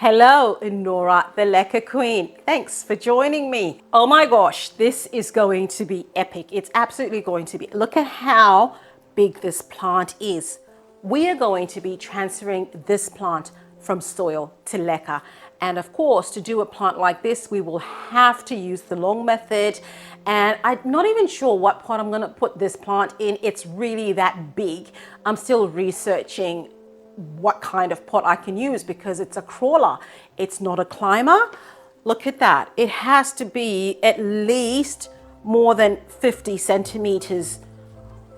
Hello, Nora, the Leca Queen. Thanks for joining me. Oh my gosh, this is going to be epic. It's absolutely going to be. Look at how big this plant is. We are going to be transferring this plant from soil to leca. And of course, to do a plant like this, we will have to use the long method. And I'm not even sure what pot I'm going to put this plant in. It's really that big. I'm still researching what kind of pot I can use because it's a crawler. It's not a climber. Look at that. It has to be at least more than 50 centimeters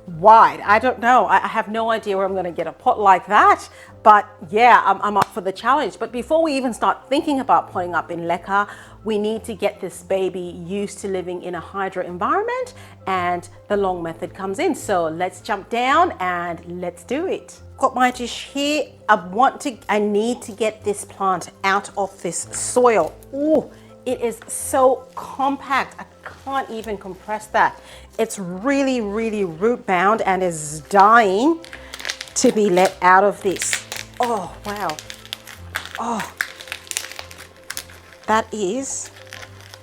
wide. I don't know. I have no idea where I'm going to get a pot like that. But yeah, I'm up for the challenge. But before we even start thinking about putting up in leca, we need to get this baby used to living in a hydro environment, and the long method comes in. So let's jump down and let's do it. Got my dish here. I need to get this plant out of this soil. Oh, it is so compact. I can't even compress that. It's really, really root bound and is dying to be let out of this. Oh, wow. Oh, that is,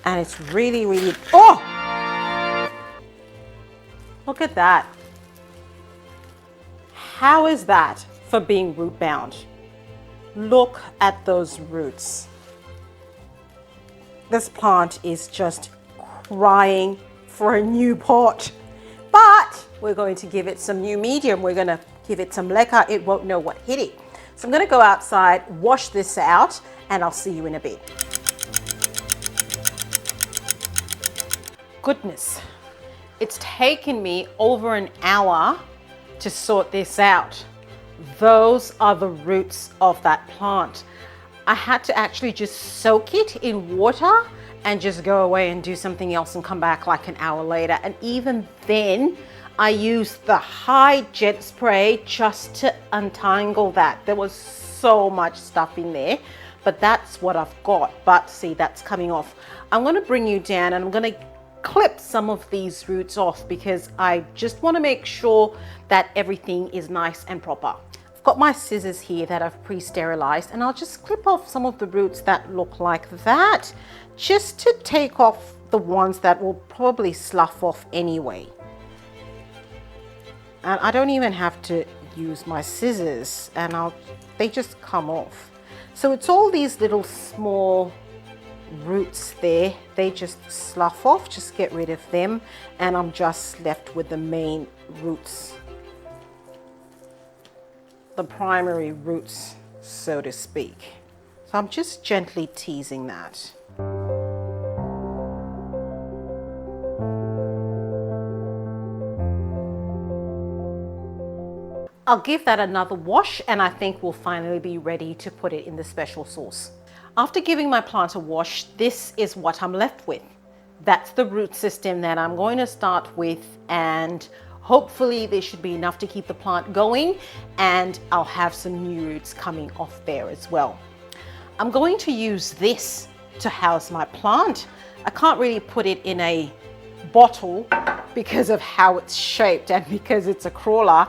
and it's really, really, oh, look at that. How is that for being root bound? Look at those roots. This plant is just crying for a new pot, but we're going to give it some new medium. We're going to give it some leca. It won't know what hit it. So I'm going to go outside, wash this out, and I'll see you in a bit. Goodness, it's taken me over an hour to sort this out. Those are the roots of that plant. I had to actually just soak it in water and just go away and do something else and come back like an hour later. And even then, I used the high jet spray just to untangle that. There was so much stuff in there, but that's what I've got. But see, that's coming off. I'm going to bring you down and I'm going to clip some of these roots off because I just want to make sure that everything is nice and proper. I've got my scissors here that I've pre-sterilized, and I'll just clip off some of the roots that look like that, just to take off the ones that will probably slough off anyway. And I don't even have to use my scissors, and they just come off. So it's all these little small roots there. They just slough off, just get rid of them, and I'm just left with the main roots, the primary roots, so to speak. So I'm just gently teasing that. I'll give that another wash, and I think we'll finally be ready to put it in the special sauce. After giving my plant a wash, this is what I'm left with. That's the root system that I'm going to start with, and hopefully there should be enough to keep the plant going, and I'll have some new roots coming off there as well. I'm going to use this to house my plant. I can't really put it in a bottle because of how it's shaped, and because it's a crawler,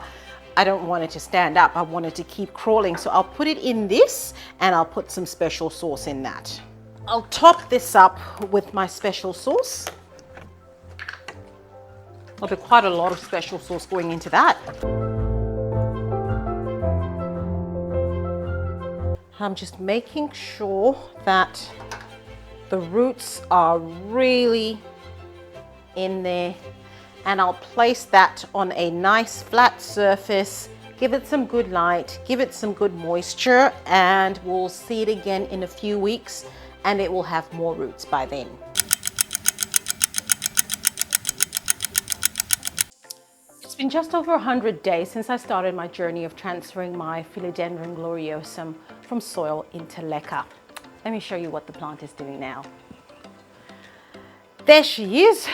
I don't want it to stand up. I want it to keep crawling. So I'll put it in this, and I'll put some special sauce in that. I'll top this up with my special sauce. There'll be quite a lot of special sauce going into that. I'm just making sure that the roots are really in there, and I'll place that on a nice flat surface, give it some good light, give it some good moisture, and we'll see it again in a few weeks, and it will have more roots by then. It's been just over 100 days since I started my journey of transferring my Philodendron Gloriosum from soil into leca. Let me show you what the plant is doing now. There she is.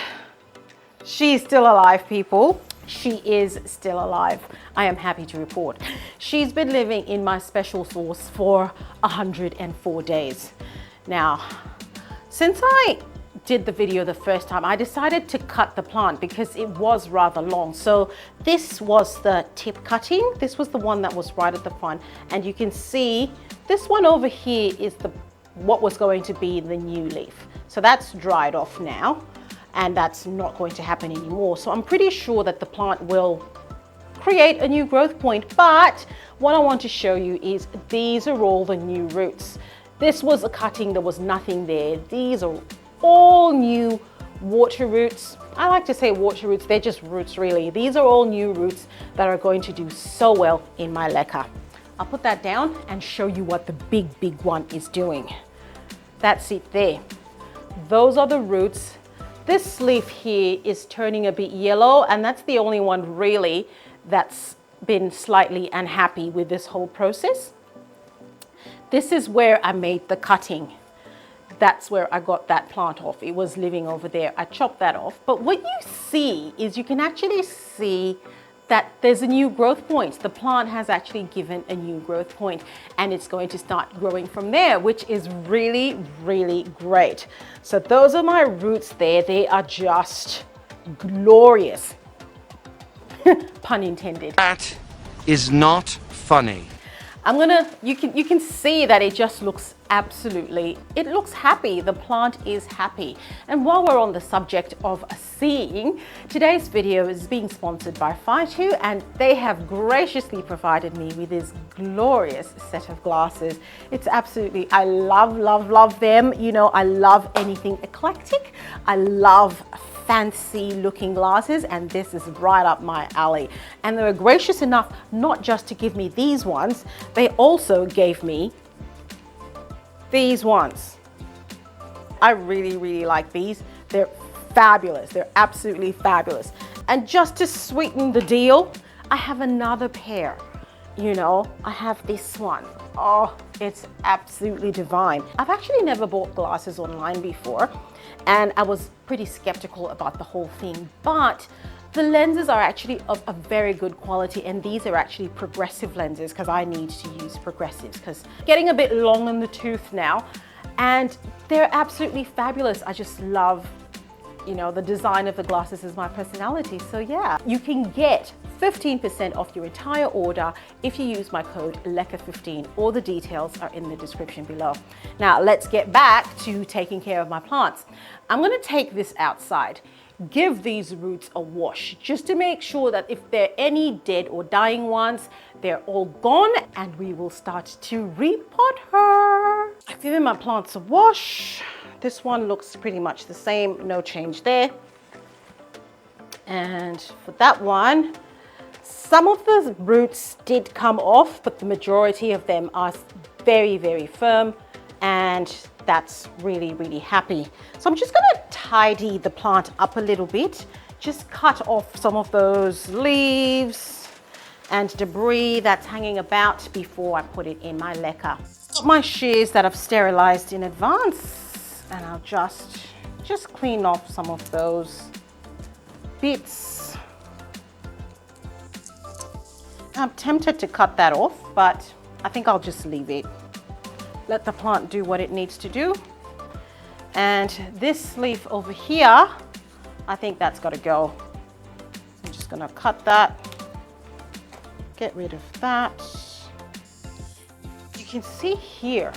She's still alive, people. She is still alive. I am happy to report. She's been living in my special sauce for 104 days. Now, since I did the video the first time, I decided to cut the plant because it was rather long. So this was the tip cutting. This was the one that was right at the front. And you can see This one over here is what was going to be the new leaf. So that's dried off now, and that's not going to happen anymore. So I'm pretty sure that the plant will create a new growth point. But what I want to show you is these are all the new roots. This was a cutting, there was nothing there. These are all new water roots. I like to say water roots, they're just roots really. These are all new roots that are going to do so well in my leca. I'll put that down and show you what the big one is doing. That's it there. Those are the roots. This leaf here is turning a bit yellow, and that's the only one really that's been slightly unhappy with this whole process. This is where I made the cutting. That's where I got that plant off. It was living over there. I chopped that off. But what you see is you can actually see that there's a new growth point. The plant has actually given a new growth point, and it's going to start growing from there, which is really, really great. So those are my roots there. They are just glorious. Pun intended. That is not funny. You can see that it just looks it looks happy. The plant is happy. And while we're on the subject of seeing, today's video is being sponsored by FYTOO, and they have graciously provided me with this glorious set of glasses. It's absolutely, I love them. You know, I love anything eclectic. I love fancy looking glasses, and this is right up my alley. And they were gracious enough not just to give me these ones, they also gave me these ones. I really like these. They're fabulous. They're absolutely fabulous. And just to sweeten the deal, I have another pair. You know, I have this one. Oh, it's absolutely divine. I've actually never bought glasses online before, and I was pretty skeptical about the whole thing, but the lenses are actually of a very good quality, and these are actually progressive lenses because I need to use progressives because getting a bit long in the tooth now, and they're absolutely fabulous. I just love, you know, the design of the glasses is my personality. So yeah, you can get 15% off your entire order if you use my code LECA15. All the details are in the description below. Now let's get back to taking care of my plants. I'm going to take this outside, give these roots a wash just to make sure that if there are any dead or dying ones, they're all gone, and we will start to repot her. I've given my plants a wash. This one looks pretty much the same, no change there. And for that one, some of the roots did come off, but the majority of them are very firm, and that's really happy. So I'm just gonna tidy the plant up a little bit, just cut off some of those leaves and debris that's hanging about before I put it in my leca. Got my shears that I've sterilized in advance, and I'll just clean off some of those bits. I'm tempted to cut that off, but I think I'll just leave it. Let the plant do what it needs to do. And this leaf over here, I think that's got to go. I'm just going to cut that, get rid of that. You can see here,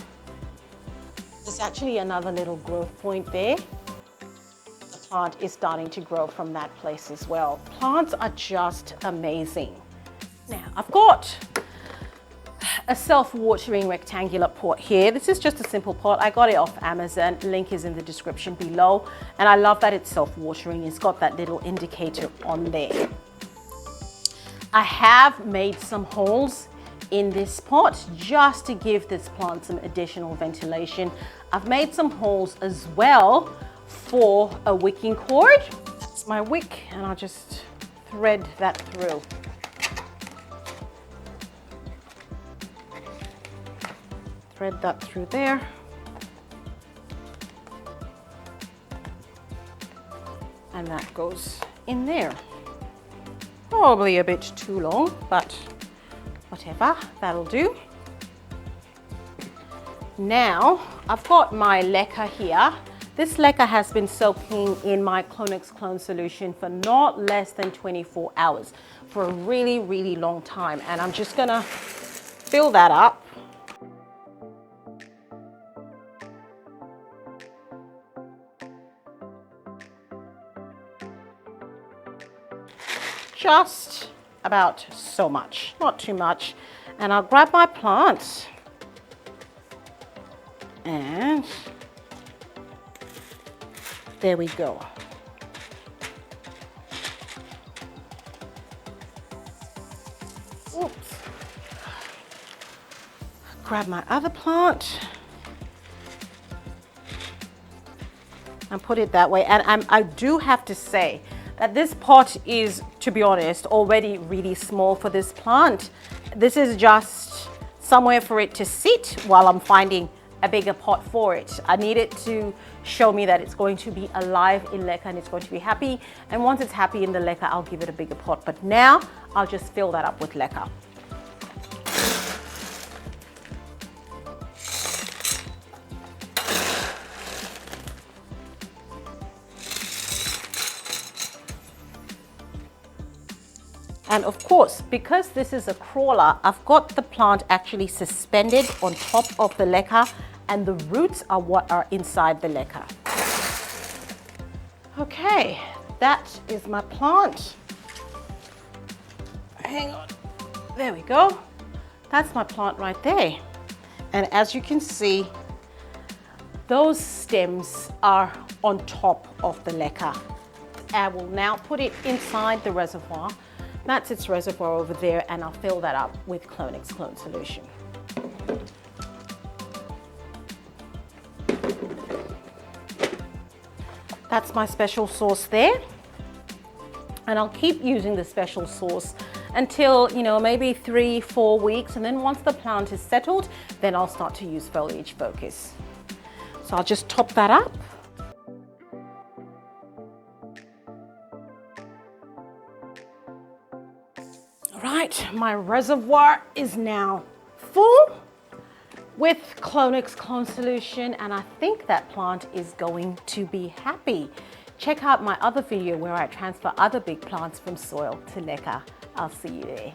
there's actually another little growth point there. The plant is starting to grow from that place as well. Plants are just amazing. Now, I've got a self-watering rectangular pot here. This is just a simple pot. I got it off Amazon. Link is in the description below. And I love that it's self-watering. It's got that little indicator on there. I have made some holes in this pot just to give this plant some additional ventilation. I've made some holes as well for a wicking cord. That's my wick, and I'll just thread that through. Thread that through there. And that goes in there. Probably a bit too long, but whatever, that'll do. Now, I've got my leca here. This leca has been soaking in my CLONEX clone solution for not less than 24 hours, for a really long time. And I'm just gonna fill that up. just about so much, not too much. And I'll grab my plants and there we go. Oops. Grab my other plant and put it that way. And I do have to say that this pot is, to be honest, already really small for this plant. This is just somewhere for it to sit while I'm finding a bigger pot for it. I need it to show me that it's going to be alive in leca and it's going to be happy. And once it's happy in the leca, I'll give it a bigger pot. But now I'll just fill that up with leca. And of course, because this is a crawler, I've got the plant actually suspended on top of the leca and the roots are what are inside the leca. Okay, that is my plant. Hang on, there we go. That's my plant right there. And as you can see, those stems are on top of the leca. I will now put it inside the reservoir. That's its reservoir over there, and I'll fill that up with CLONEX clone solution. That's my special sauce there. And I'll keep using the special sauce until, you know, maybe 3-4 weeks. And then once the plant is settled, then I'll start to use foliage focus. So I'll just top that up. Right, my reservoir is now full with CLONEX clone solution, and I think that plant is going to be happy. Check out my other video where I transfer other big plants from soil to leca. I'll see you there.